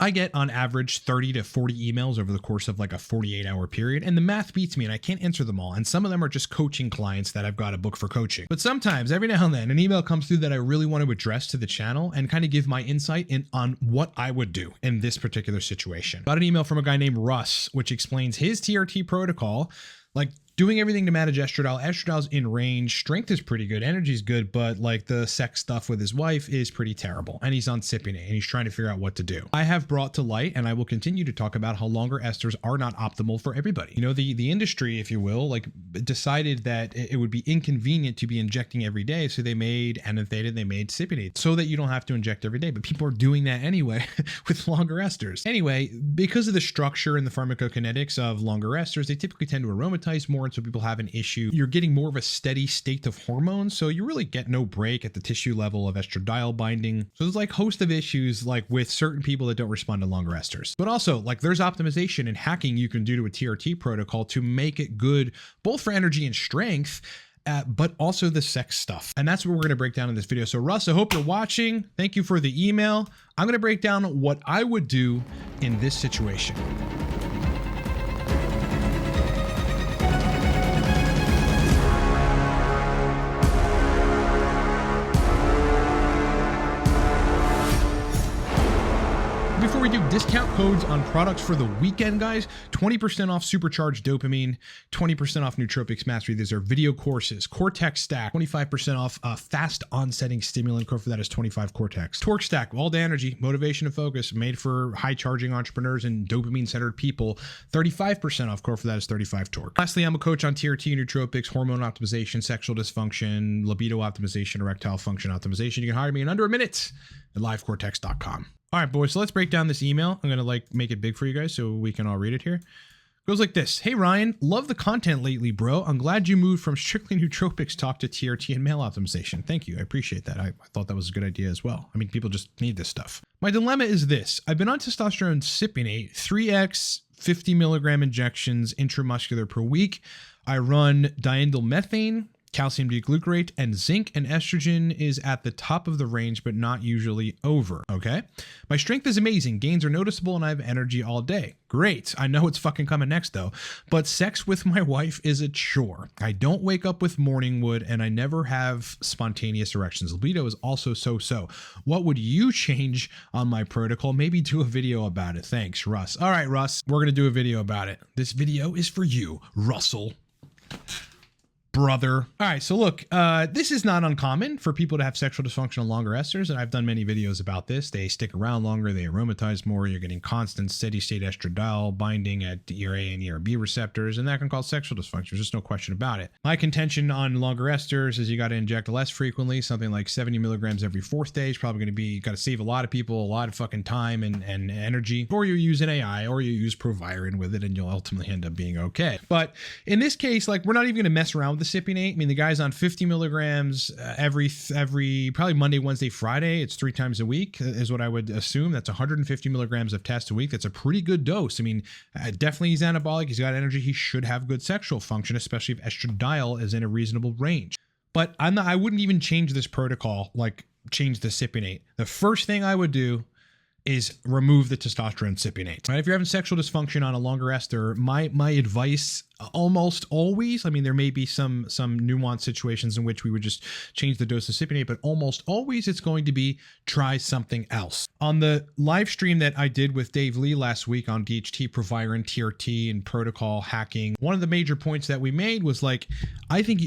I get on average 30 to 40 emails over the course of like a 48-hour period, and the math beats me and I can't answer them all. And some of them are just coaching clients that I've got to book for coaching. But sometimes, every now and then, an email comes through that I really want to address to the channel and kind of give my insight on what I would do in this particular situation. Got an email from a guy named Russ, which explains his TRT protocol, like doing everything to manage estradiol. Estradiol's in range, strength is pretty good, energy's good, but like the sex stuff with his wife is pretty terrible. And he's on cypionate and he's trying to figure out what to do. I have brought to light, and I will continue to talk about how longer esters are not optimal for everybody. You know, the industry, if you will, like decided that it would be inconvenient to be injecting every day. So they made anethate, they made cypionate so that you don't have to inject every day. But people are doing that anyway with longer esters. Anyway, because of the structure and the pharmacokinetics of longer esters, they typically tend to aromatize more. So people have an issue. You're getting more of a steady state of hormones, so you really get no break at the tissue level of estradiol binding. So there's like a host of issues like with certain people that don't respond to longer esters. But also like there's optimization and hacking you can do to a TRT protocol to make it good both for energy and strength, but also the sex stuff. And that's what we're going to break down in this video. So Russ, I hope you're watching. Thank you for the email. I'm going to break down what I would do in this situation. Before we do, discount codes on products for the weekend, guys. 20% off Supercharged Dopamine, 20% off Nootropics Mastery. These are video courses. Cortex Stack, 25% off Fast Onsetting Stimulant. Code for that is 25 Cortex. Torque Stack, all day energy, motivation and focus, made for high charging entrepreneurs and dopamine-centered people. 35% off. Code for that is 35 Torque. Lastly, I'm a coach on TRT, Nootropics, hormone optimization, sexual dysfunction, libido optimization, erectile function optimization. You can hire me in under a minute at livecortex.com. All right, boys, so let's break down this email. I'm going to like make it big for you guys so we can all read it here. It goes like this. Hey, Ryan, love the content lately, bro. I'm glad you moved from strictly nootropics talk to TRT and male optimization. Thank you. I appreciate that. I thought that was a good idea as well. I mean, people just need this stuff. My dilemma is this. I've been on testosterone cypionate, 3x 50 milligram injections intramuscular per week. I run diindolylmethane, calcium D-glucarate, and zinc, and estrogen is at the top of the range, but not usually over, okay? My strength is amazing. Gains are noticeable, and I have energy all day. Great. I know it's fucking coming next, though. But sex with my wife is a chore. I don't wake up with morning wood, and I never have spontaneous erections. Libido is also so-so. What would you change on my protocol? Maybe do a video about it. Thanks, Russ. All right, Russ, we're going to do a video about it. This video is for you, Russell. Brother. All right, so look, this is not uncommon for people to have sexual dysfunction on longer esters, and I've done many videos about this. They stick around longer, they aromatize more, you're getting constant steady state estradiol binding at ERA and ERB receptors, and that can cause sexual dysfunction. There's just no question about it. My contention on longer esters is you got to inject less frequently, something like 70 milligrams every fourth day is probably going to be, you got to save a lot of people a lot of fucking time and energy, or you use an AI, or you use Proviron with it, and you'll ultimately end up being okay. But in this case, like, we're not even going to mess around with the cypionate. I mean, the guy's on 50 milligrams every probably Monday, Wednesday, Friday. It's 3 times a week is what I would assume. That's 150 milligrams of test a week. That's a pretty good dose. I mean, definitely he's anabolic. He's got energy. He should have good sexual function, especially if estradiol is in a reasonable range. But I wouldn't even change this protocol, like change the cypionate. The first thing I would do is remove the testosterone cypionate. Right? If you're having sexual dysfunction on a longer ester, my advice almost always, I mean, there may be some nuanced situations in which we would just change the dose of cypionate, but almost always it's going to be try something else. On the live stream that I did with Dave Lee last week on HRT, Proviron, TRT, and protocol hacking, one of the major points that we made was like, I think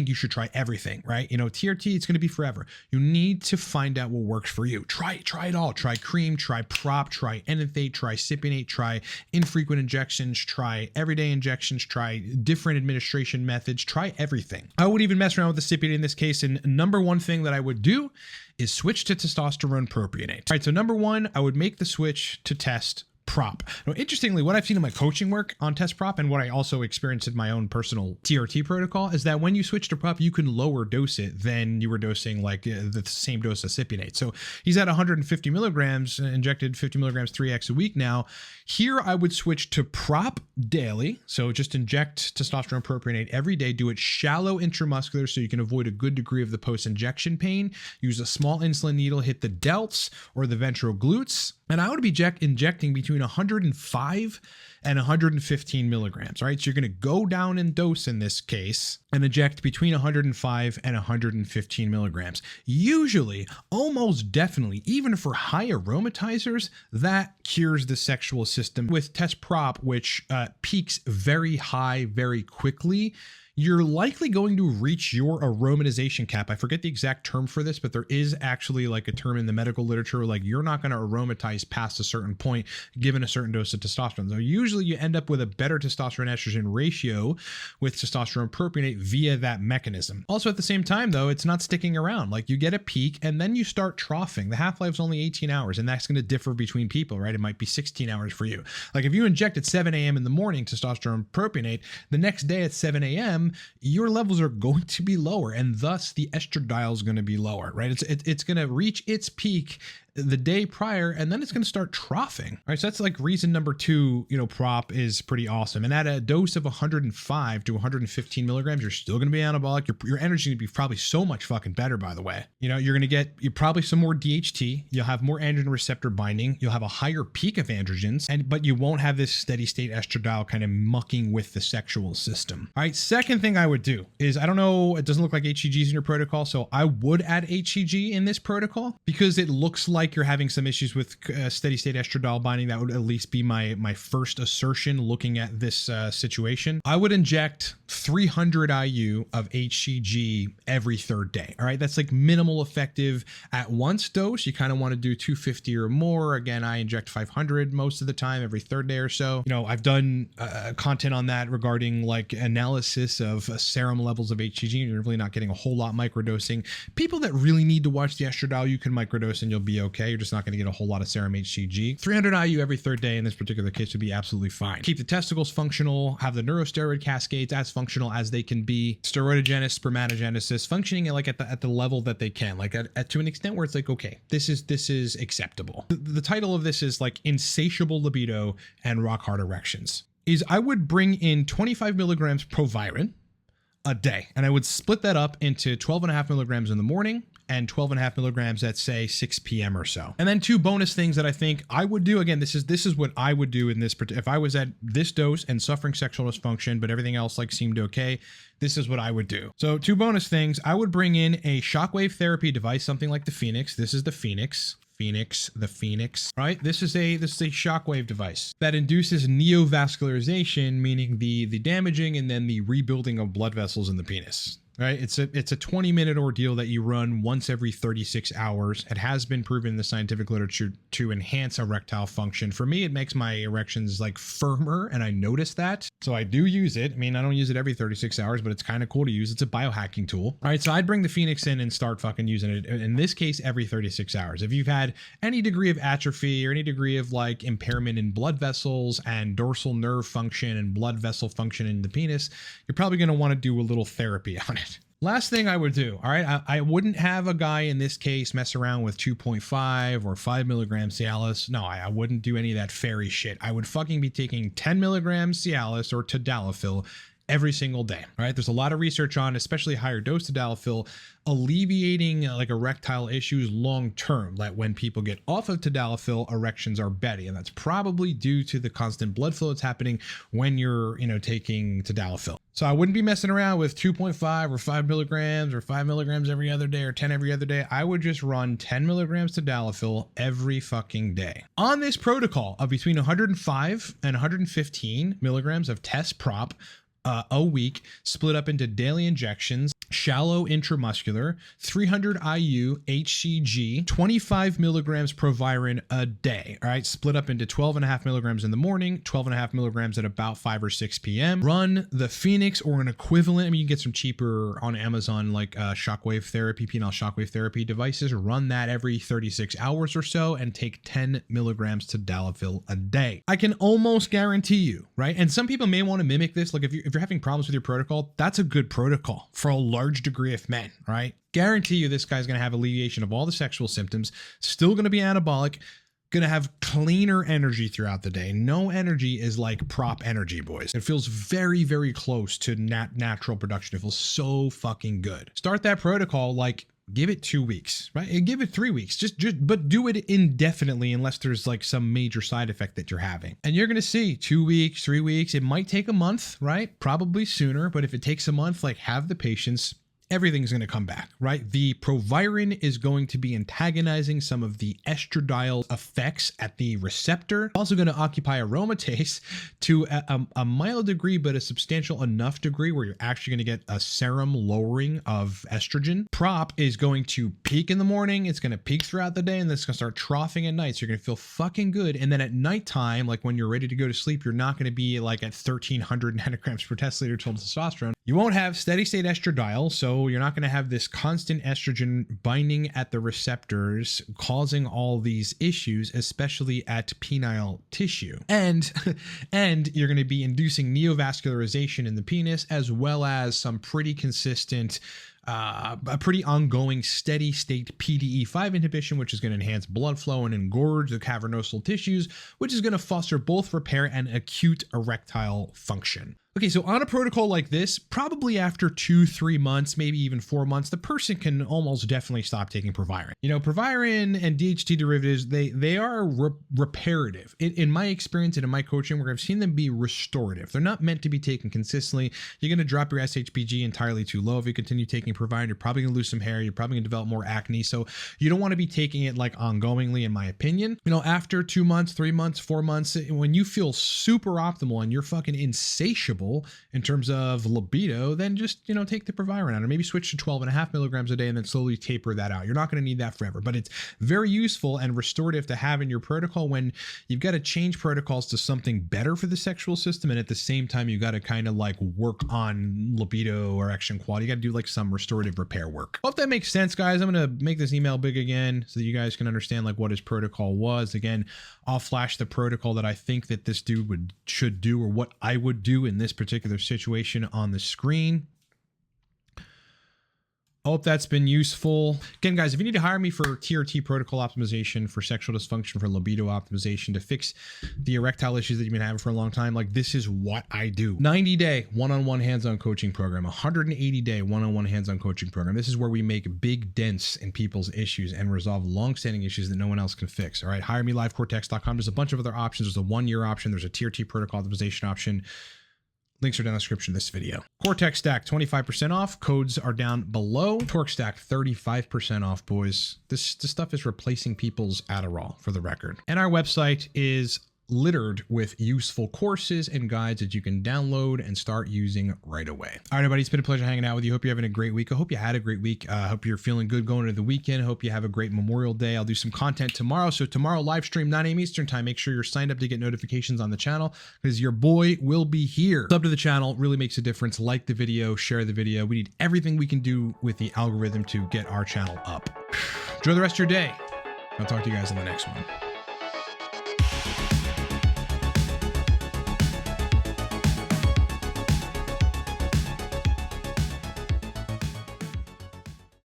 you should try everything, right? You know, TRT, it's going to be forever. You need to find out what works for you. Try it all. Try cream, try prop, try enethate, try cypionate, try infrequent injections, try everyday injections, try different administration methods, try everything. I would even mess around with the cypionate in this case. And number one thing that I would do is switch to testosterone propionate. All right, so number one, I would make the switch to test prop. Now, interestingly, what I've seen in my coaching work on test prop and what I also experienced in my own personal TRT protocol is that when you switch to prop, you can lower dose it than you were dosing like the same dose of propionate. So he's at 150 milligrams, injected 50 milligrams 3x a week now. Here I would switch to prop daily. So just inject testosterone propionate every day. Do it shallow intramuscular so you can avoid a good degree of the post-injection pain. Use a small insulin needle, hit the delts or the ventral glutes. And I would be injecting between 105 and 115 milligrams, right? So you're going to go down in dose in this case and inject between 105 and 115 milligrams. Usually, almost definitely, even for high aromatizers, that cures the sexual system. With test prop, which peaks very high very quickly, you're likely going to reach your aromatization cap. I forget the exact term for this, but there is actually like a term in the medical literature, like you're not going to aromatize past a certain point given a certain dose of testosterone. So usually you end up with a better testosterone estrogen ratio with testosterone propionate via that mechanism. Also at the same time though, it's not sticking around. Like you get a peak and then you start troughing. The half-life is only 18 hours and that's going to differ between people, right? It might be 16 hours for you. Like if you inject at 7 a.m. in the morning testosterone propionate, the next day at 7 a.m., your levels are going to be lower and thus the estradiol is going to be lower, right? It's going to reach its peak the day prior and then it's going to start troughing. All right, so that's like reason number 2, prop is pretty awesome. And at a dose of 105 to 115 milligrams, you're still going to be anabolic. Your energy is going to be probably so much fucking better, by the way. You're going to get probably some more DHT. You'll have more androgen receptor binding. You'll have a higher peak of androgens, but you won't have this steady state estradiol kind of mucking with the sexual system. All right, second thing I would do is, I don't know, it doesn't look like HCG is in your protocol, so I would add HCG in this protocol because it looks like you're having some issues with steady state estradiol binding. That would at least be my first assertion looking at this situation. I would inject 300 IU of HCG every third day. All right, that's like minimal effective at once dose. You kind of want to do 250 or more. Again, I inject 500 most of the time every third day or so. I've done content on that regarding like analysis of serum levels of HCG. You're really not getting a whole lot microdosing. People that really need to watch the estradiol, you can microdose and you'll be okay. You're just not going to get a whole lot of serum HCG. 300 IU every third day in this particular case would be absolutely fine. Keep the testicles functional, have the neurosteroid cascades as functional as they can be, steroidogenesis, spermatogenesis, functioning like at the level that they can, like at to an extent where it's like, okay, this is acceptable. The title of this is like insatiable libido and rock hard erections. I would bring in 25 milligrams Proviron a day, and I would split that up into 12.5 milligrams in the morning and 12.5 milligrams at say 6 p.m. or so. And then 2 bonus things that I think I would do. Again, this is what I would do in this, if I was at this dose and suffering sexual dysfunction, but everything else like seemed okay, this is what I would do. So 2 bonus things. I would bring in a shockwave therapy device, something like the Phoenix. This is the Phoenix, right? This is a shockwave device that induces neovascularization, meaning the damaging and then the rebuilding of blood vessels in the penis. Right? It's a 20-minute ordeal that you run once every 36 hours. It has been proven in the scientific literature to enhance erectile function. For me, it makes my erections like firmer, and I notice that. So I do use it. I mean, I don't use it every 36 hours, but it's kind of cool to use. It's a biohacking tool. All right, so I'd bring the Phoenix in and start fucking using it. In this case, every 36 hours. If you've had any degree of atrophy or any degree of like impairment in blood vessels and dorsal nerve function and blood vessel function in the penis, you're probably going to want to do a little therapy on it. Last thing I would do, all right, I wouldn't have a guy in this case mess around with 2.5 or 5 milligrams Cialis. No, I wouldn't do any of that fairy shit. I would fucking be taking 10 milligrams Cialis or Tadalafil every single day. All right, there's a lot of research on, especially higher dose Tadalafil, alleviating like erectile issues long term. Like when people get off of Tadalafil, erections are better, and that's probably due to the constant blood flow that's happening when you're taking Tadalafil. So I wouldn't be messing around with 2.5 or 5 milligrams or 5 milligrams every other day or 10 every other day. I would just run 10 milligrams Tadalafil every fucking day. On this protocol of between 105 and 115 milligrams of test prop a week, split up into daily injections, shallow intramuscular, 300 IU HCG, 25 milligrams Proviron a day. All right, split up into 12.5 milligrams in the morning, 12.5 milligrams at about 5 or 6 p.m. Run the Phoenix or an equivalent. I mean, you can get some cheaper on Amazon, like shockwave therapy, penile shockwave therapy devices. Run that every 36 hours or so and take 10 milligrams Tadalafil a day. I can almost guarantee you, right? And some people may want to mimic this. Like if you're having problems with your protocol, that's a good protocol for a large degree of men, right? Guarantee you this guy's going to have alleviation of all the sexual symptoms, still going to be anabolic, going to have cleaner energy throughout the day. No energy is like prop energy, boys. It feels very, very close to natural production. It feels so fucking good. Start that protocol, like give it 2 weeks, right? And give it 3 weeks, but do it indefinitely unless there's like some major side effect that you're having. And you're going to see 2 weeks, 3 weeks. It might take a month, right? Probably sooner, but if it takes a month, like have the patience. Everything's going to come back, right? The Proviron is going to be antagonizing some of the estradiol effects at the receptor. Also going to occupy aromatase to a mild degree, but a substantial enough degree where you're actually going to get a serum lowering of estrogen. Prop is going to peak in the morning. It's going to peak throughout the day, and then it's going to start troughing at night. So you're going to feel fucking good. And then at nighttime, like when you're ready to go to sleep, you're not going to be like at 1300 nanograms per deciliter total testosterone. You won't have steady state estradiol, so you're not going to have this constant estrogen binding at the receptors, causing all these issues, especially at penile tissue. And you're going to be inducing neovascularization in the penis, as well as some pretty consistent a pretty ongoing steady state PDE5 inhibition, which is going to enhance blood flow and engorge the cavernosal tissues, which is going to foster both repair and acute erectile function. Okay, so on a protocol like this, probably after 2-3 months, maybe even 4 months, the person can almost definitely stop taking Proviron. You know, Proviron and DHT derivatives, they are reparative. In my experience and in my coaching work, I've seen them be restorative. They're not meant to be taken consistently. You're going to drop your SHBG entirely too low if you continue taking Proviron. You're probably going to lose some hair. You're probably going to develop more acne. So you don't want to be taking it like ongoingly, in my opinion. You know, after 2 months, 3 months, 4 months, when you feel super optimal and you're fucking insatiable in terms of libido, then just, you know, take the Proviron out, or maybe switch to 12.5 milligrams a day and then slowly taper that out. You're not going to need that forever, but it's very useful and restorative to have in your protocol when you've got to change protocols to something better for the sexual system. And at the same time, you got to kind of like work on libido or erection quality. You got to do like some restorative repair work. Hope that makes sense, guys. I'm going to make this email big again so that you guys can understand like what his protocol was. Again, I'll flash the protocol that I think that this dude should do, or what I would do in this particular situation, on the screen. Hope that's been useful. Again, guys, if you need to hire me for HRT protocol optimization, for sexual dysfunction, for libido optimization, to fix the erectile issues that you've been having for a long time, like this is what I do. 90-day one-on-one hands-on coaching program, 180-day one-on-one hands-on coaching program. This is where we make big dents in people's issues and resolve long-standing issues that no one else can fix. All right, HireMeLiveCortex.com. There's a bunch of other options. There's a 1-year option. There's a HRT protocol optimization option. Links are down in the description of this video. Cortex Stack 25% off. Codes are down below. Torque Stack 35% off, boys. This stuff is replacing people's Adderall, for the record. And our website is littered with useful courses and guides that you can download and start using right away. All right, everybody, it's been a pleasure hanging out with you. Hope you're having a great week. I hope you had a great week. Hope you're feeling good going into the weekend. Hope you have a great Memorial Day. I'll do some content tomorrow. So tomorrow, live stream 9 a.m. Eastern time. Make sure you're signed up to get notifications on the channel, because your boy will be here. Sub to the channel really makes a difference. Like the video, share the video. We need everything we can do with the algorithm to get our channel up. Enjoy the rest of your day. I'll talk to you guys in the next one.